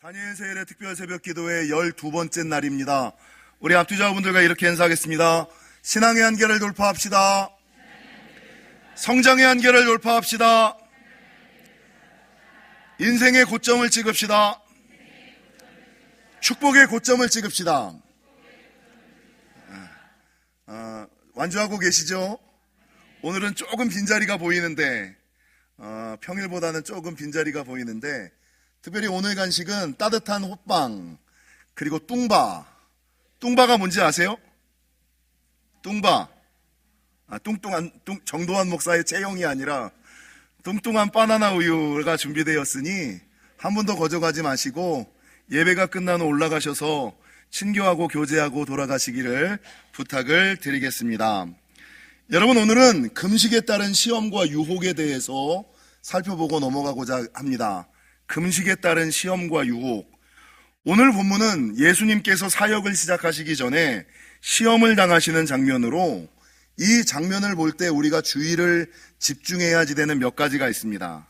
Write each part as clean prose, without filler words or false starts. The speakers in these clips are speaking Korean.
다니엘 세일의 특별 새벽 기도의 12번째 날입니다. 우리 앞뒤자분들과 이렇게 인사하겠습니다. 신앙의 한계를 돌파합시다. 성장의 한계를 돌파합시다. 인생의 고점을 찍읍시다. 축복의 고점을 찍읍시다. 완주하고 계시죠? 오늘은 조금 빈자리가 보이는데 평일보다는 조금 빈자리가 보이는데 특별히 오늘 간식은 따뜻한 호빵 그리고 뚱바. 뚱바가 뭔지 아세요? 뚱바. 정도환 목사의 체형이 아니라 뚱뚱한 바나나 우유가 준비되었으니 한 번도 거저가지 마시고 예배가 끝난 후 올라가셔서 친교하고 교제하고 돌아가시기를 부탁을 드리겠습니다. 여러분, 오늘은 금식에 따른 시험과 유혹에 대해서 살펴보고 넘어가고자 합니다. 금식에 따른 시험과 유혹. 오늘 본문은 예수님께서 사역을 시작하시기 전에 시험을 당하시는 장면으로 이 장면을 볼 때 우리가 주의를 집중해야지 되는 몇 가지가 있습니다.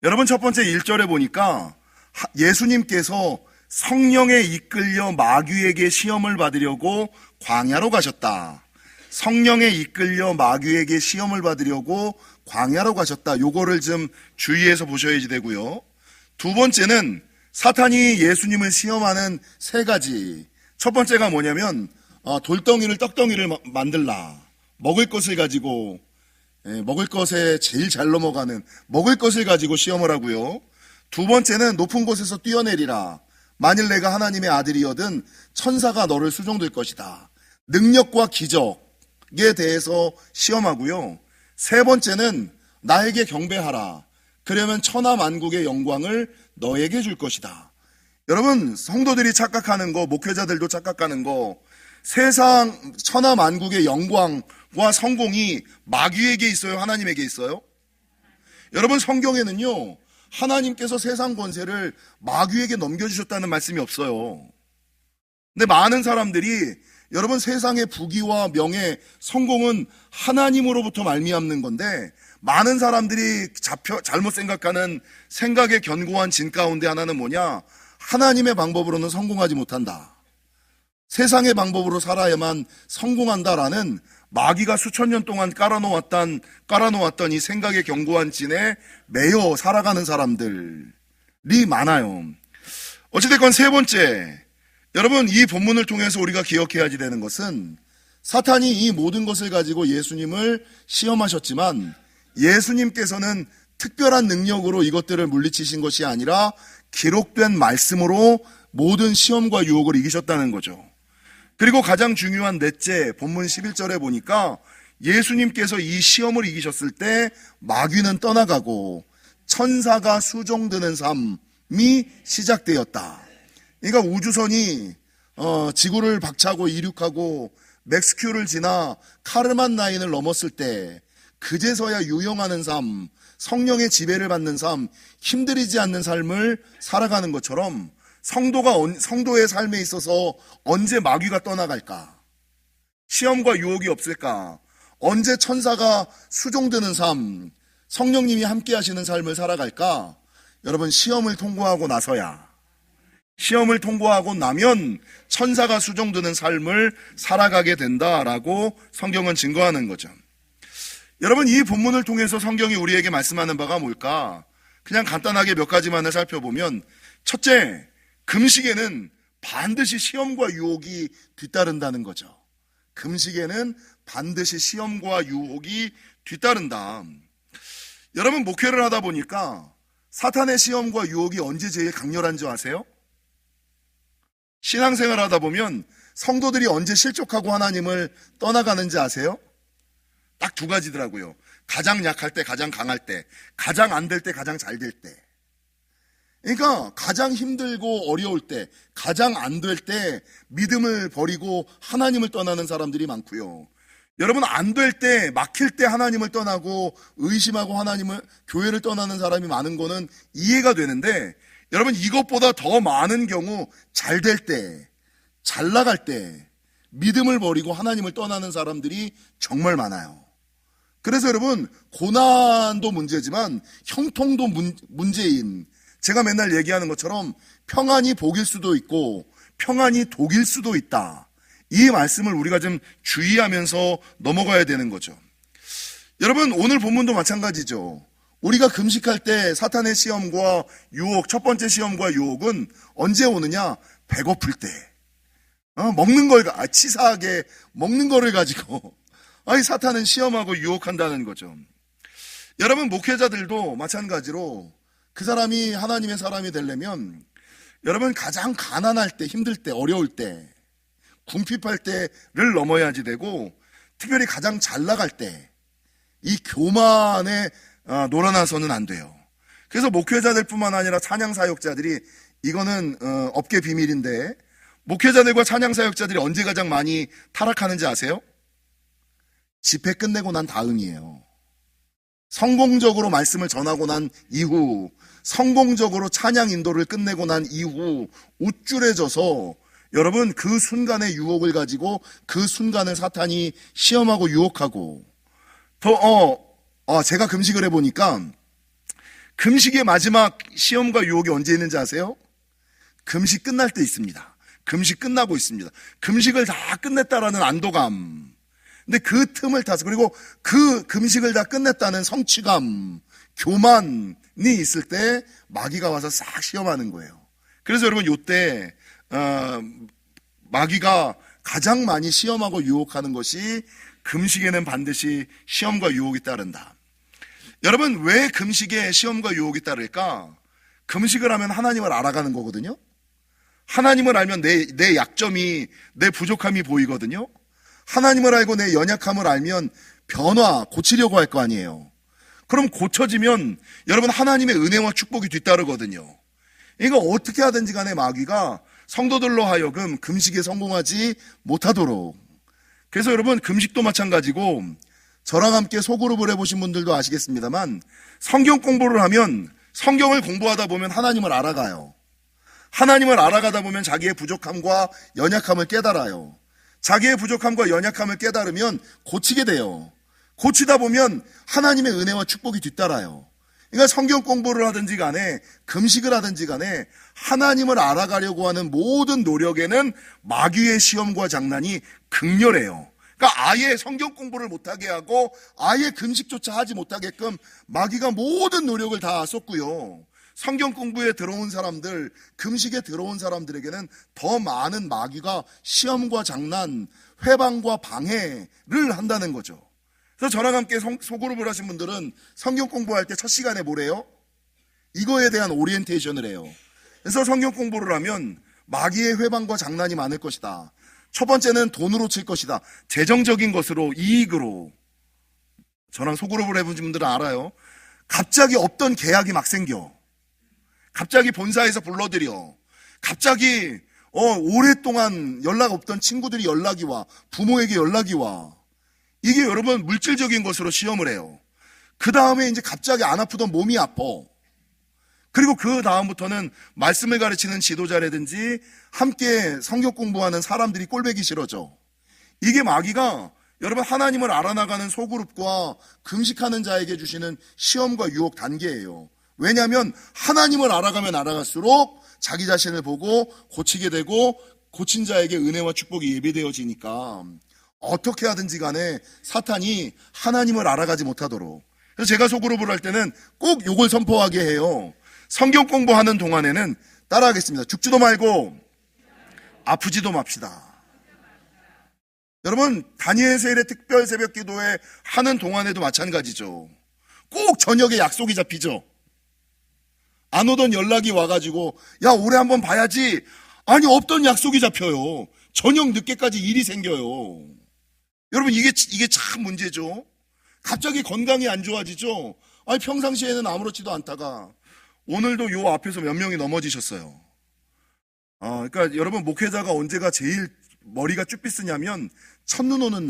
여러분, 첫 번째 1절에 보니까 예수님께서 성령에 이끌려 마귀에게 시험을 받으려고 광야로 가셨다. 성령에 이끌려 마귀에게 시험을 받으려고 광야로 가셨다. 요거를 좀 주의해서 보셔야지 되고요. 두 번째는 사탄이 예수님을 시험하는 세 가지. 첫 번째가 뭐냐면 돌덩이를 떡덩이를 만들라. 먹을 것을 가지고 먹을 것에 제일 잘 넘어가는 먹을 것을 가지고 시험을 하고요. 두 번째는 높은 곳에서 뛰어내리라. 만일 내가 하나님의 아들이거든 천사가 너를 수종될 것이다. 능력과 기적에 대해서 시험하고요. 세 번째는 나에게 경배하라. 그러면 천하 만국의 영광을 너에게 줄 것이다. 여러분, 성도들이 착각하는 거, 목회자들도 착각하는 거, 세상 천하 만국의 영광과 성공이 마귀에게 있어요? 하나님에게 있어요? 여러분, 성경에는요, 하나님께서 세상 권세를 마귀에게 넘겨주셨다는 말씀이 없어요. 근데 많은 사람들이 여러분, 세상의 부귀와 명예, 성공은 하나님으로부터 말미암는 건데 많은 사람들이 잘못 생각하는 생각의 견고한 진 가운데 하나는 뭐냐? 하나님의 방법으로는 성공하지 못한다. 세상의 방법으로 살아야만 성공한다라는 마귀가 수천 년 동안 깔아놓았던 이 생각의 견고한 진에 매여 살아가는 사람들이 많아요. 어찌됐건 세 번째, 여러분, 이 본문을 통해서 우리가 기억해야지 되는 것은 사탄이 이 모든 것을 가지고 예수님을 시험하셨지만 예수님께서는 특별한 능력으로 이것들을 물리치신 것이 아니라 기록된 말씀으로 모든 시험과 유혹을 이기셨다는 거죠. 그리고 가장 중요한 넷째, 본문 11절에 보니까 예수님께서 이 시험을 이기셨을 때 마귀는 떠나가고 천사가 수종드는 삶이 시작되었다. 그러니까 우주선이 지구를 박차고 이륙하고 맥스큐를 지나 카르만 라인을 넘었을 때 그제서야 유영하는 삶, 성령의 지배를 받는 삶, 힘들이지 않는 삶을 살아가는 것처럼 성도의 삶에 있어서 언제 마귀가 떠나갈까? 시험과 유혹이 없을까? 언제 천사가 수종드는 삶, 성령님이 함께 하시는 삶을 살아갈까? 여러분, 시험을 통과하고 나서야, 시험을 통과하고 나면 천사가 수종드는 삶을 살아가게 된다라고 성경은 증거하는 거죠. 여러분, 이 본문을 통해서 성경이 우리에게 말씀하는 바가 뭘까? 그냥 간단하게 몇 가지만을 살펴보면, 첫째, 금식에는 반드시 시험과 유혹이 뒤따른다는 거죠. 금식에는 반드시 시험과 유혹이 뒤따른다. 여러분, 목회를 하다 보니까 사탄의 시험과 유혹이 언제 제일 강렬한 줄 아세요? 신앙생활 하다 보면 성도들이 언제 실족하고 하나님을 떠나가는지 아세요? 딱 두 가지더라고요. 가장 약할 때, 가장 강할 때, 가장 안 될 때, 가장 잘 될 때. 그러니까 가장 힘들고 어려울 때, 가장 안 될 때 믿음을 버리고 하나님을 떠나는 사람들이 많고요. 여러분, 안 될 때, 막힐 때 하나님을 떠나고 의심하고 교회를 떠나는 사람이 많은 거는 이해가 되는데, 여러분, 이것보다 더 많은 경우 잘 될 때, 잘 나갈 때 믿음을 버리고 하나님을 떠나는 사람들이 정말 많아요. 그래서 여러분, 고난도 문제지만 형통도 문제인, 제가 맨날 얘기하는 것처럼 평안이 복일 수도 있고 평안이 독일 수도 있다. 이 말씀을 우리가 좀 주의하면서 넘어가야 되는 거죠. 여러분, 오늘 본문도 마찬가지죠. 우리가 금식할 때 사탄의 시험과 유혹, 첫 번째 시험과 유혹은 언제 오느냐? 배고플 때. 먹는 걸, 치사하게 먹는 거를 가지고 사탄은 시험하고 유혹한다는 거죠. 여러분, 목회자들도 마찬가지로 그 사람이 하나님의 사람이 되려면 여러분 가장 가난할 때, 힘들 때, 어려울 때, 궁핍할 때를 넘어야지 되고 특별히 가장 잘 나갈 때 이 교만에 놀아나서는 안 돼요. 그래서 목회자들뿐만 아니라 찬양사역자들이 이거는 업계 비밀인데 목회자들과 찬양사역자들이 언제 가장 많이 타락하는지 아세요? 집회 끝내고 난 다음이에요. 성공적으로 말씀을 전하고 난 이후, 성공적으로 찬양 인도를 끝내고 난 이후 우쭐해져서 여러분 그 순간의 유혹을 가지고 그 순간을 사탄이 시험하고 유혹하고 제가 금식을 해보니까 금식의 마지막 시험과 유혹이 언제 있는지 아세요? 금식 끝날 때 있습니다. 금식 끝나고 있습니다. 금식을 다 끝냈다라는 안도감. 근데 그 틈을 타서 그리고 그 금식을 다 끝냈다는 성취감, 교만이 있을 때 마귀가 와서 싹 시험하는 거예요. 그래서 여러분 요때 마귀가 가장 많이 시험하고 유혹하는 것이 금식에는 반드시 시험과 유혹이 따른다. 여러분 왜 금식에 시험과 유혹이 따를까? 금식을 하면 하나님을 알아가는 거거든요. 하나님을 알면 내 약점이, 내 부족함이 보이거든요. 하나님을 알고 내 연약함을 알면 고치려고 할 거 아니에요. 그럼 고쳐지면 여러분 하나님의 은혜와 축복이 뒤따르거든요. 이거 어떻게 하든지 간에 마귀가 성도들로 하여금 금식에 성공하지 못하도록. 그래서 여러분 금식도 마찬가지고 저랑 함께 소그룹을 해보신 분들도 아시겠습니다만 성경 공부를 하면 성경을 공부하다 보면 하나님을 알아가요. 하나님을 알아가다 보면 자기의 부족함과 연약함을 깨달아요. 자기의 부족함과 연약함을 깨달으면 고치게 돼요. 고치다 보면 하나님의 은혜와 축복이 뒤따라요. 그러니까 성경 공부를 하든지 간에 금식을 하든지 간에 하나님을 알아가려고 하는 모든 노력에는 마귀의 시험과 장난이 극렬해요. 그러니까 아예 성경 공부를 못하게 하고 아예 금식조차 하지 못하게끔 마귀가 모든 노력을 다 쏟고요. 성경 공부에 들어온 사람들, 금식에 들어온 사람들에게는 더 많은 마귀가 시험과 장난, 회방과 방해를 한다는 거죠. 그래서 저랑 함께 소그룹을 하신 분들은 성경 공부할 때 첫 시간에 뭐래요? 이거에 대한 오리엔테이션을 해요. 그래서 성경 공부를 하면 마귀의 회방과 장난이 많을 것이다. 첫 번째는 돈으로 칠 것이다. 재정적인 것으로, 이익으로. 저랑 소그룹을 해본 분들은 알아요. 갑자기 없던 계약이 막 생겨. 갑자기 본사에서 불러들여. 갑자기 오랫동안 연락 없던 친구들이 연락이 와. 부모에게 연락이 와. 이게 여러분 물질적인 것으로 시험을 해요. 그 다음에 이제 갑자기 안 아프던 몸이 아파. 그리고 그 다음부터는 말씀을 가르치는 지도자라든지 함께 성경 공부하는 사람들이 꼴보기 싫어져. 이게 마귀가 여러분 하나님을 알아나가는 소그룹과 금식하는 자에게 주시는 시험과 유혹 단계예요. 왜냐하면 하나님을 알아가면 알아갈수록 자기 자신을 보고 고치게 되고 고친 자에게 은혜와 축복이 예비되어지니까 어떻게 하든지 간에 사탄이 하나님을 알아가지 못하도록. 그래서 제가 소그룹을 할 때는 꼭 요걸 선포하게 해요. 성경 공부하는 동안에는 따라하겠습니다. 죽지도 말고 아프지도 맙시다. 여러분 다니엘 세일의 특별 새벽 기도회 하는 동안에도 마찬가지죠. 꼭 저녁에 약속이 잡히죠. 안 오던 연락이 와가지고 야 올해 한번 봐야지. 아니 없던 약속이 잡혀요. 저녁 늦게까지 일이 생겨요. 여러분 이게 참 문제죠. 갑자기 건강이 안 좋아지죠. 아니 평상시에는 아무렇지도 않다가 오늘도 요 앞에서 몇 명이 넘어지셨어요. 그러니까 여러분 목회자가 언제가 제일 머리가 쭈삐쓰냐면 첫눈 오는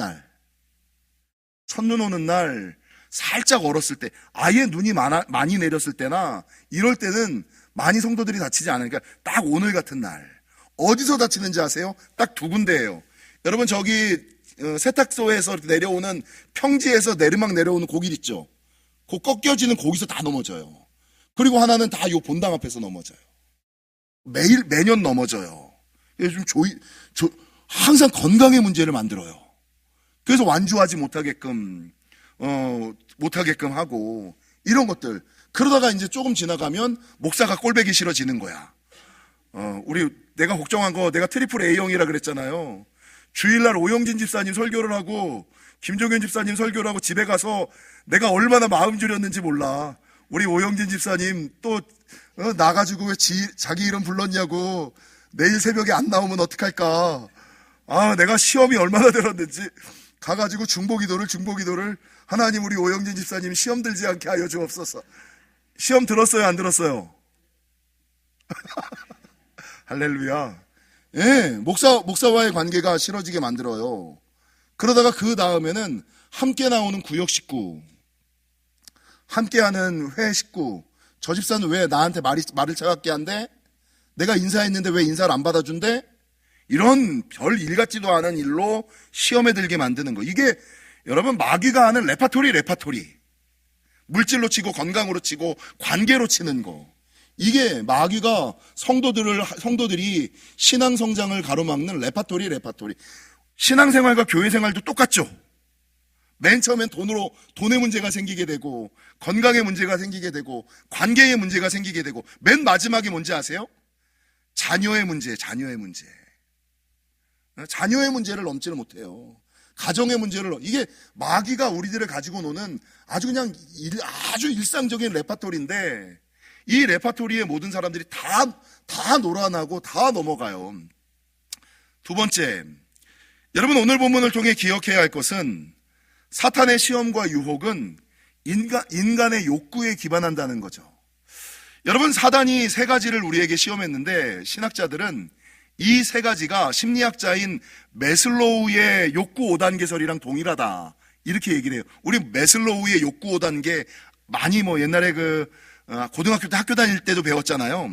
날 살짝 얼었을 때 아예 눈이 많이 내렸을 때나 이럴 때는 많이 성도들이 다치지 않으니까 딱 오늘 같은 날 어디서 다치는지 아세요? 딱 두 군데예요. 여러분 저기 세탁소에서 내려오는 평지에서 내리막 내려오는 고길 있죠. 그 꺾여지는 거기서 다 넘어져요. 그리고 하나는 다 요 본당 앞에서 넘어져요. 매년 넘어져요. 요즘 항상 건강의 문제를 만들어요. 그래서 완주하지 못하게끔 하고, 이런 것들. 그러다가 이제 조금 지나가면 목사가 꼴배기 싫어지는 거야. 내가 걱정한 거, 내가 트리플 A형이라 그랬잖아요. 주일날 오영진 집사님 설교를 하고, 김종현 집사님 설교를 하고 집에 가서 내가 얼마나 마음 졸였는지 몰라. 우리 오영진 집사님 또 나가지고 왜 자기 이름 불렀냐고, 내일 새벽에 안 나오면 어떡할까. 내가 시험이 얼마나 들었는지. 가가지고 중보기도를 하나님, 우리 오영진 집사님 시험 들지 않게 하여 주옵소서. 시험 들었어요, 안 들었어요? 할렐루야. 예, 목사와의 관계가 싫어지게 만들어요. 그러다가 그 다음에는 함께 나오는 구역 식구, 함께하는 회 식구. 저 집사는 왜 나한테 말을 차갑게 한대? 내가 인사했는데 왜 인사를 안 받아준대? 이런 별 일 같지도 않은 일로 시험에 들게 만드는 거. 이게 여러분 마귀가 하는 레파토리. 물질로 치고 건강으로 치고 관계로 치는 거. 이게 마귀가 성도들이 신앙 성장을 가로막는 레파토리. 신앙생활과 교회생활도 똑같죠. 맨 처음엔 돈의 문제가 생기게 되고, 건강의 문제가 생기게 되고, 관계의 문제가 생기게 되고, 맨 마지막에 뭔지 아세요? 자녀의 문제. 자녀의 문제를 넘지를 못해요. 가정의 문제를, 이게 마귀가 우리들을 가지고 노는 아주 일상적인 레파토리인데, 이 레파토리에 모든 사람들이 다 놀아나고 다 넘어가요. 두 번째, 여러분 오늘 본문을 통해 기억해야 할 것은 사탄의 시험과 유혹은 인간의 욕구에 기반한다는 거죠. 여러분, 사단이 세 가지를 우리에게 시험했는데, 신학자들은 이 세 가지가 심리학자인 매슬로우의 욕구 5단계설이랑 동일하다, 이렇게 얘기를 해요. 우리 매슬로우의 욕구 5단계 많이 옛날에 고등학교 때 학교 다닐 때도 배웠잖아요.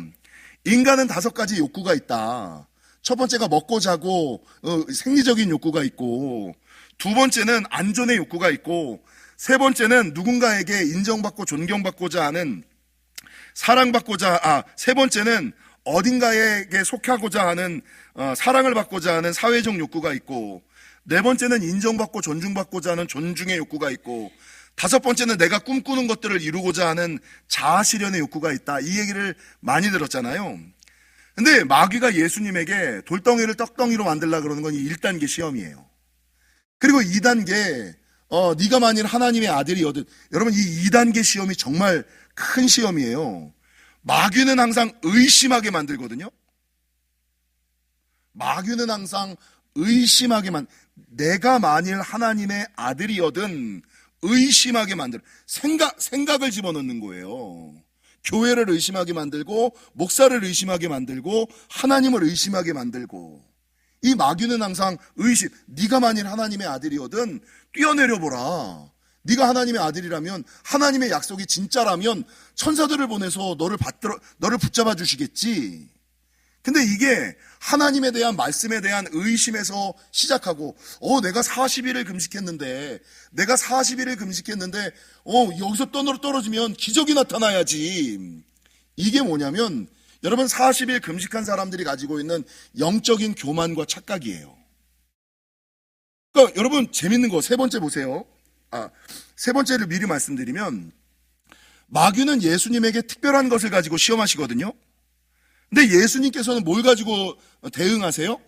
인간은 5가지 욕구가 있다. 첫 번째가 먹고 자고 생리적인 욕구가 있고, 두 번째는 안전의 욕구가 있고, 세 번째는 누군가에게 인정받고 존경받고자 하는 세 번째는 어딘가에게 속하고자 하는 사랑을 받고자 하는 사회적 욕구가 있고, 네 번째는 인정받고 존중받고자 하는 존중의 욕구가 있고, 다섯 번째는 내가 꿈꾸는 것들을 이루고자 하는 자아실현의 욕구가 있다. 이 얘기를 많이 들었잖아요. 근데 마귀가 예수님에게 돌덩이를 떡덩이로 만들려고 그러는 건 이 1단계 시험이에요. 그리고 2단계, 네가 만일 하나님의 아들이거든. 여러분, 이 2단계 시험이 정말 큰 시험이에요. 마귀는 항상 의심하게 만들거든요. 마귀는 항상 의심하게 내가 만일 하나님의 아들이거든 의심하게 만들어. 생각을 집어넣는 거예요. 교회를 의심하게 만들고, 목사를 의심하게 만들고, 하나님을 의심하게 만들고. 이 마귀는 항상 의심. 네가 만일 하나님의 아들이거든 뛰어내려보라. 네가 하나님의 아들이라면, 하나님의 약속이 진짜라면 천사들을 보내서 너를 붙잡아 주시겠지. 근데 이게 하나님에 대한 말씀에 대한 의심에서 시작하고, 내가 40일을 금식했는데 여기서 떨어지면 기적이 나타나야지. 이게 뭐냐면, 여러분 40일 금식한 사람들이 가지고 있는 영적인 교만과 착각이에요. 그러니까 여러분 재밌는 거 세 번째 보세요. 세 번째를 미리 말씀드리면, 마귀는 예수님에게 특별한 것을 가지고 시험하시거든요. 근데 예수님께서는 뭘 가지고 대응하세요?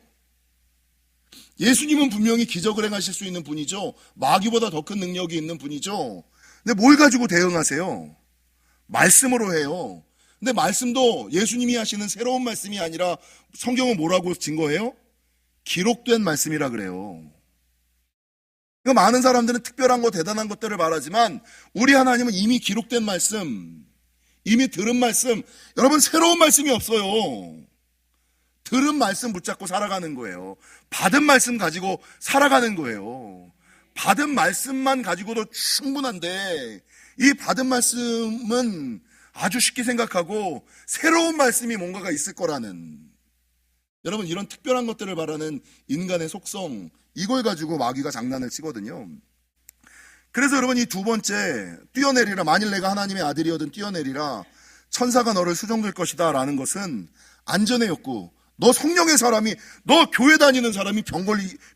예수님은 분명히 기적을 행하실 수 있는 분이죠. 마귀보다 더 큰 능력이 있는 분이죠. 근데 뭘 가지고 대응하세요? 말씀으로 해요. 근데 말씀도 예수님이 하시는 새로운 말씀이 아니라 성경은 뭐라고 증거해요? 기록된 말씀이라 그래요. 그러니까 많은 사람들은 특별한 거, 대단한 것들을 말하지만 우리 하나님은 이미 기록된 말씀, 이미 들은 말씀, 여러분 새로운 말씀이 없어요. 들은 말씀 붙잡고 살아가는 거예요. 받은 말씀 가지고 살아가는 거예요. 받은 말씀만 가지고도 충분한데, 이 받은 말씀은 아주 쉽게 생각하고 새로운 말씀이 뭔가가 있을 거라는, 여러분 이런 특별한 것들을 바라는 인간의 속성, 이걸 가지고 마귀가 장난을 치거든요. 그래서 여러분 이 두 번째, 뛰어내리라. 만일 내가 하나님의 아들이거든 뛰어내리라. 천사가 너를 수종될 것이다 라는 것은 안전의 욕구. 너 성령의 사람이, 너 교회 다니는 사람이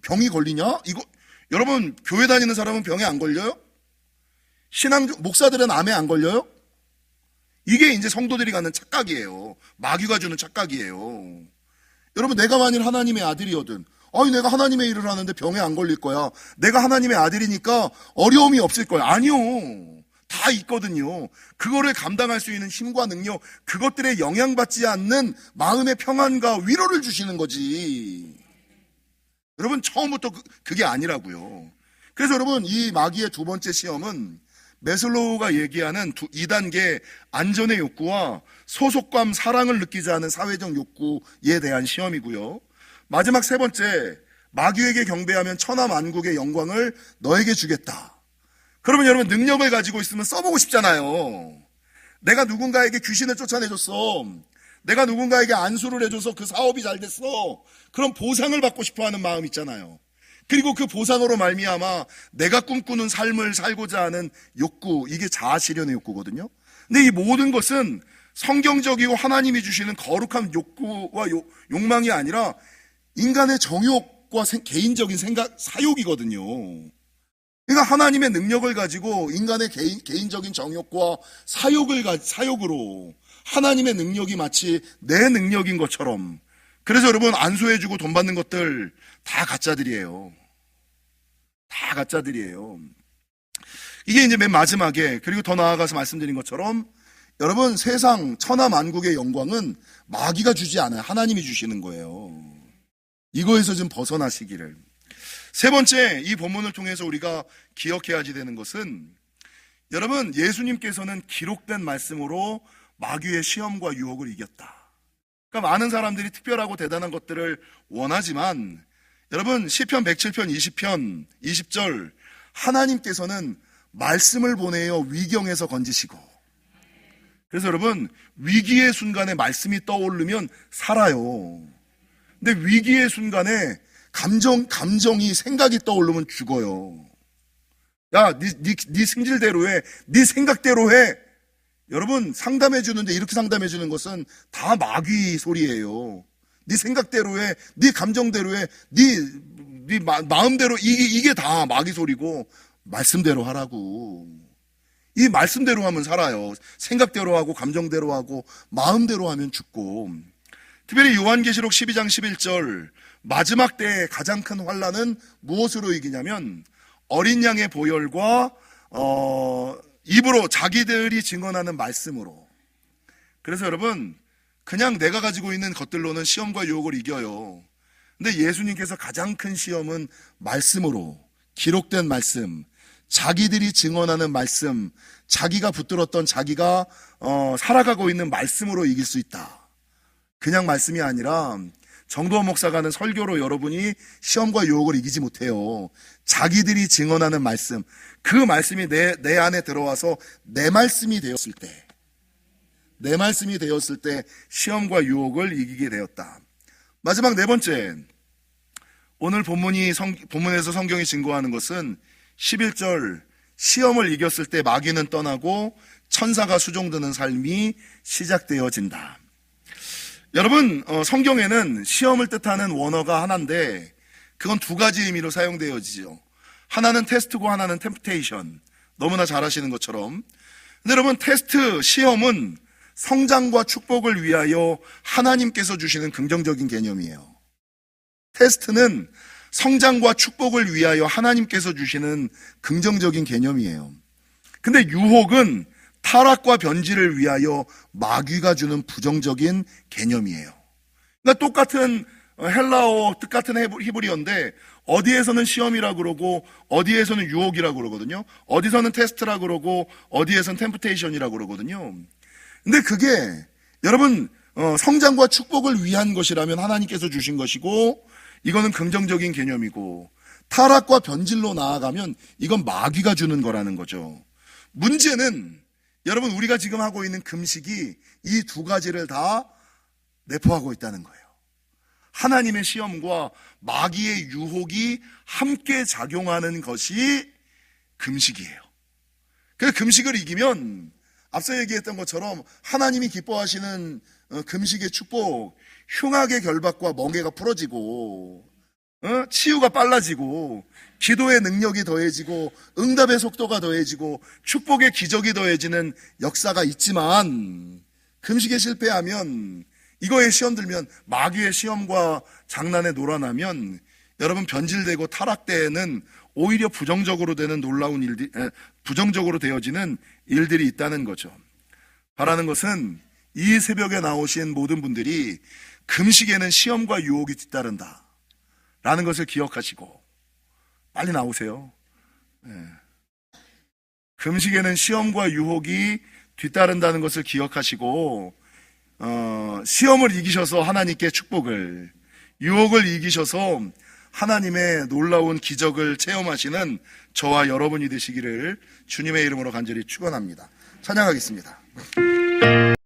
병이 걸리냐? 이거, 여러분, 교회 다니는 사람은 병에 안 걸려요? 목사들은 암에 안 걸려요? 이게 이제 성도들이 갖는 착각이에요. 마귀가 주는 착각이에요. 여러분, 내가 만일 하나님의 아들이거든. 아니, 내가 하나님의 일을 하는데 병에 안 걸릴 거야. 내가 하나님의 아들이니까 어려움이 없을 거야. 아니요. 다 있거든요. 그거를 감당할 수 있는 힘과 능력, 그것들에 영향받지 않는 마음의 평안과 위로를 주시는 거지. 여러분, 처음부터 그게 아니라고요. 그래서 여러분, 이 마귀의 두 번째 시험은 매슬로우가 얘기하는 2단계 안전의 욕구와 소속감, 사랑을 느끼지 않은 사회적 욕구에 대한 시험이고요. 마지막 세 번째, 마귀에게 경배하면 천하 만국의 영광을 너에게 주겠다. 그러면 여러분, 능력을 가지고 있으면 써보고 싶잖아요. 내가 누군가에게 귀신을 쫓아내줬어. 내가 누군가에게 안수를 해줘서 그 사업이 잘 됐어. 그럼 보상을 받고 싶어하는 마음 있잖아요. 그리고 그 보상으로 말미암아 내가 꿈꾸는 삶을 살고자 하는 욕구, 이게 자아실현의 욕구거든요. 근데 이 모든 것은 성경적이고 하나님이 주시는 거룩한 욕구와 욕망이 아니라 인간의 정욕과 개인적인 생각, 사욕이거든요. 그러니까 하나님의 능력을 가지고 인간의 개인적인 정욕과 사욕으로 하나님의 능력이 마치 내 능력인 것처럼. 그래서 여러분, 안수해주고 돈 받는 것들 다 가짜들이에요. 다 가짜들이에요. 이게 이제 맨 마지막에, 그리고 더 나아가서 말씀드린 것처럼 여러분, 세상 천하 만국의 영광은 마귀가 주지 않아요. 하나님이 주시는 거예요. 이거에서 좀 벗어나시기를. 세 번째, 이 본문을 통해서 우리가 기억해야지 되는 것은, 여러분, 예수님께서는 기록된 말씀으로 마귀의 시험과 유혹을 이겼다. 그러니까 많은 사람들이 특별하고 대단한 것들을 원하지만, 여러분, 시편 107편 20편 20절, 하나님께서는 말씀을 보내어 위경에서 건지시고, 그래서 여러분, 위기의 순간에 말씀이 떠오르면 살아요. 근데 위기의 순간에 감정이, 생각이 떠오르면 죽어요. 야, 네 승질대로 해. 네 생각대로 해. 여러분, 상담해 주는데 이렇게 상담해 주는 것은 다 마귀 소리예요. 네 생각대로 해. 네 감정대로 해. 네 마음대로, 이게 다 마귀 소리고, 말씀대로 하라고. 이 말씀대로 하면 살아요. 생각대로 하고 감정대로 하고 마음대로 하면 죽고. 특별히 요한계시록 12장 11절, 마지막 때의 가장 큰 환난은 무엇으로 이기냐면 어린 양의 보혈과 입으로, 자기들이 증언하는 말씀으로. 그래서 여러분, 그냥 내가 가지고 있는 것들로는 시험과 유혹을 이겨요. 근데 예수님께서 가장 큰 시험은 말씀으로, 기록된 말씀, 자기들이 증언하는 말씀, 자기가 붙들었던, 자기가 살아가고 있는 말씀으로 이길 수 있다. 그냥 말씀이 아니라 정도원 목사가 하는 설교로 여러분이 시험과 유혹을 이기지 못해요. 자기들이 증언하는 말씀, 그 말씀이 내 안에 들어와서 내 말씀이 되었을 때 시험과 유혹을 이기게 되었다. 마지막 네 번째, 오늘 본문에서 성경이 증거하는 것은 11절, 시험을 이겼을 때 마귀는 떠나고 천사가 수종드는 삶이 시작되어진다. 여러분, 성경에는 시험을 뜻하는 원어가 하나인데 그건 두 가지 의미로 사용되어지죠. 하나는 테스트고 하나는 템프테이션. 너무나 잘 아시는 것처럼. 근데 여러분, 테스트, 시험은 성장과 축복을 위하여 하나님께서 주시는 긍정적인 개념이에요. 테스트는 성장과 축복을 위하여 하나님께서 주시는 긍정적인 개념이에요. 근데 유혹은 타락과 변질을 위하여 마귀가 주는 부정적인 개념이에요. 그러니까 똑같은 헬라어, 똑같은 히브리어인데 어디에서는 시험이라고 그러고 어디에서는 유혹이라고 그러거든요. 어디서는 테스트라고 그러고 어디에서는 템프테이션이라고 그러거든요. 근데 그게 여러분, 성장과 축복을 위한 것이라면 하나님께서 주신 것이고, 이거는 긍정적인 개념이고, 타락과 변질로 나아가면 이건 마귀가 주는 거라는 거죠. 문제는 여러분, 우리가 지금 하고 있는 금식이 이 두 가지를 다 내포하고 있다는 거예요. 하나님의 시험과 마귀의 유혹이 함께 작용하는 것이 금식이에요. 그래서 금식을 이기면 앞서 얘기했던 것처럼 하나님이 기뻐하시는 금식의 축복, 흉악의 결박과 멍에가 풀어지고 치유가 빨라지고 기도의 능력이 더해지고 응답의 속도가 더해지고 축복의 기적이 더해지는 역사가 있지만, 금식에 실패하면, 이거에 시험 들면, 마귀의 시험과 장난에 놀아나면 여러분 변질되고 타락되는 오히려 부정적으로 되는 놀라운 일들이, 부정적으로 되어지는 일들이 있다는 거죠. 바라는 것은 이 새벽에 나오신 모든 분들이 금식에는 시험과 유혹이 뒤따른다 라는 것을 기억하시고 빨리 나오세요. 금식에는 시험과 유혹이 뒤따른다는 것을 기억하시고, 시험을 이기셔서 하나님께 축복을, 유혹을 이기셔서 하나님의 놀라운 기적을 체험하시는 저와 여러분이 되시기를 주님의 이름으로 간절히 축원합니다. 찬양하겠습니다.